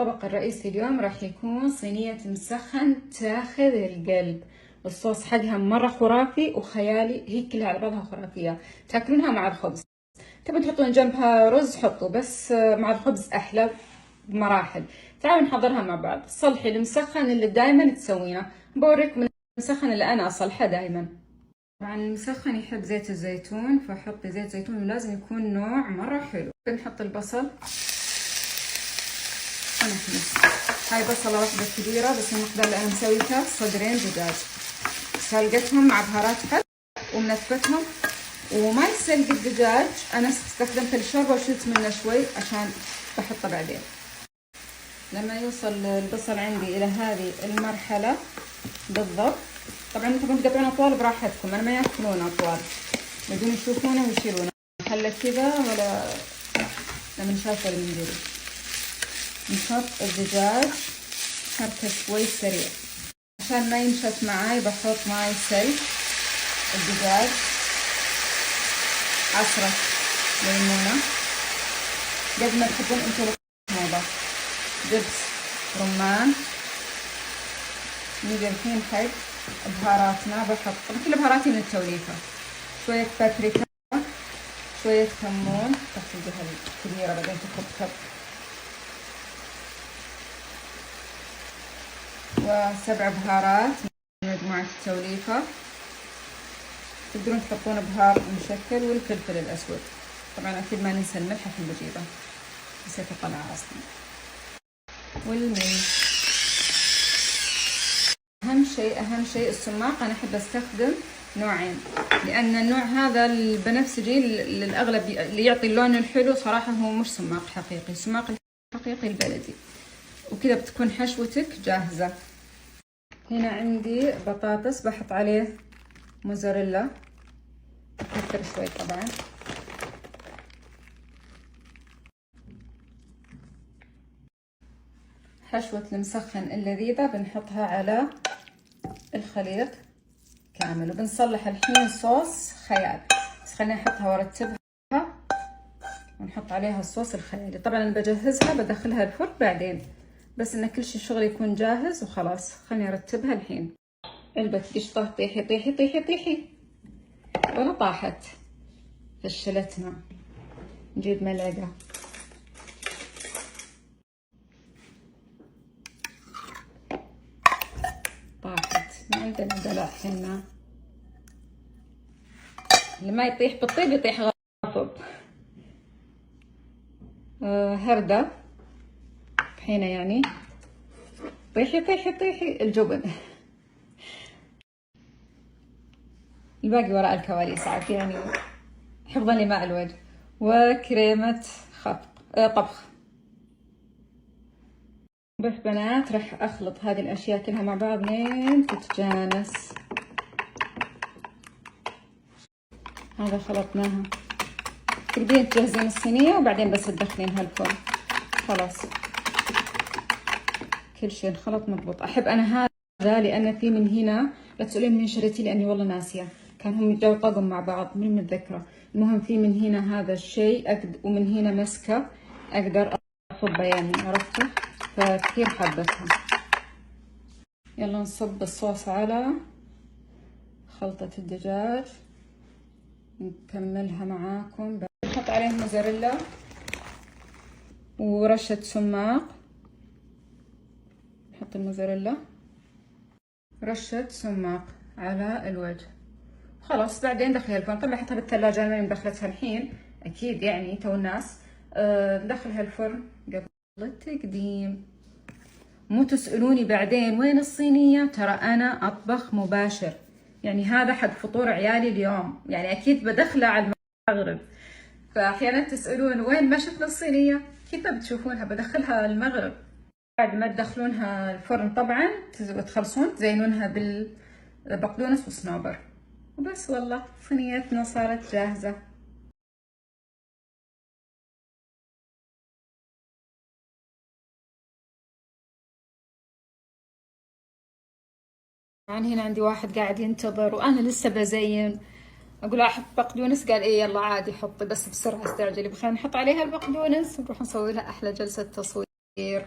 الطبق الرئيسي اليوم راح يكون صينية مسخن تاخذ القلب. الصوص حقها مرة خرافي وخيالي، هي كلها على بعضها خرافية. تاكلونها مع الخبز، تبون تحطون جنبها رز حطوا، بس مع الخبز أحلى بمراحل. تعالوا نحضرها مع بعض. صلحي المسخن اللي دايما تسوينه، بوريكم المسخن اللي أنا أصلحه دايما. طبعا المسخن يحب زيت الزيتون، فحطي زيت زيتون ولازم يكون نوع مرة حلو. بنحط البصل، هاي بصلة واحدة كبيرة بس المقدار اللي أنا مسويتها صدرين دجاج، سلقتهم مع بهارات حب ومنتفتهم. وما يسلق الدجاج، أنا استخدمت الشوربة وشلت منه شوي عشان بحطه بعدين. لما يوصل البصل عندي إلى هذه المرحلة بالضبط، طبعا انتم تقطعون أطوال براحتكم، أنا ما ياكلون أطوال، بدون يشوفونه ويشيلونه. خلى كذا ولا لما نشافه المنجري. نحط الدجاج حركة شوي سريع عشان ما ينشف معاي. بحط ماي سلق الدجاج، عصرة ليمونة قد ما تحبون انتوا الحموضة، دبس رمان. نيجي الحين حق بهاراتنا. بحط طبعا كل بهاراتي من التوليفة، شوية بابريكا، شوية كمون تحت الجهة الكبيرة بعدين تكب، وسبع بهارات من مجموعة التوليفة. تقدرون تحطون بهار مشكل والفلفل الأسود. طبعا أكيد ما ننسى الملح الحين بجيبه، نسيت أطلعه أصلا. والملح أهم شيء السماق. أنا أحب أستخدم نوعين، لأن النوع هذا البنفسجي للأغلب اللي يعطي اللون الحلو صراحة هو مش سماق حقيقي، السماق الحقيقي البلدي. وكذا بتكون حشوتك جاهزة. هنا عندي بطاطس بحط عليه موزاريلا، أكثر شوي طبعا. حشوة المسخن اللذيذة بنحطها على الخليط كامل، وبنصلح الحين صوص خيال. بس خليني أحطها وأرتبها ونحط عليها الصوص الخيالي. طبعا أنا بجهزها بدخلها الفرن بعدين، بس إن كل شيء الشغل يكون جاهز وخلاص. خليني أرتبها الحين. علبة قشطة طيحي طيحي طيحي طيحي، ولا طاحت فشلتنا. نجيب ملعقة، طاحت. ما عندنا دلع حنا، اللي ما يطيح بالطيب يطيح غصب. هردة طحينة يعني، طيحي طيحي طيحي الجبن. الباقي وراء الكواليس عاد يعني، حفظا لماء الوجه. وكريمة طبخ. بس بنات راح اخلط هذه الاشياء كلها مع بعض لين تتجانس. هذا خلطناها، تبدين تجهزين الصينية وبعدين بس تدخلينها الفرن. خلاص كل شيء انخلط مضبوط. احب انا هذا لان في من هنا، لا تسألين من شريتي لاني والله ناسية، كان هم جو طقم مع بعض من متذكرة. المهم في من هنا هذا الشيء ومن هنا مسكة اقدر اصبه يعني، عرفتوا؟ فكثير حبتها. يلا نصب الصوص على خلطة الدجاج، نكملها معاكم. نحط عليه موزاريلا ورشة سماق. نحط الموزاريلا، رشة سماق على الوجه. خلاص بعدين دخليها الفرن. طبعا احطها بالثلاجة، انا مدخلتها الحين اكيد يعني تو الناس. ندخلها الفرن قبل التقديم. مو تسألوني بعدين وين الصينية، ترى انا اطبخ مباشر يعني. هذا حق فطور عيالي اليوم يعني، اكيد بدخله على المغرب. فاحيانا تسألون وين ما شفنا الصينية، اكيد بتشوفونها بدخلها المغرب. بعد ما تدخلونها الفرن طبعا تخلصون تزينونها بالبقدونس والصنوبر وبس. والله صينيتنا صارت جاهزة. يعني هنا عندي واحد قاعد ينتظر وانا لسه بزين. اقول احط بقدونس، قال ايه يلا عادي حطي بس بسرعة استعجلي. خلينا نحط عليها البقدونس ونروح نسوي لها احلى جلسة تصوير.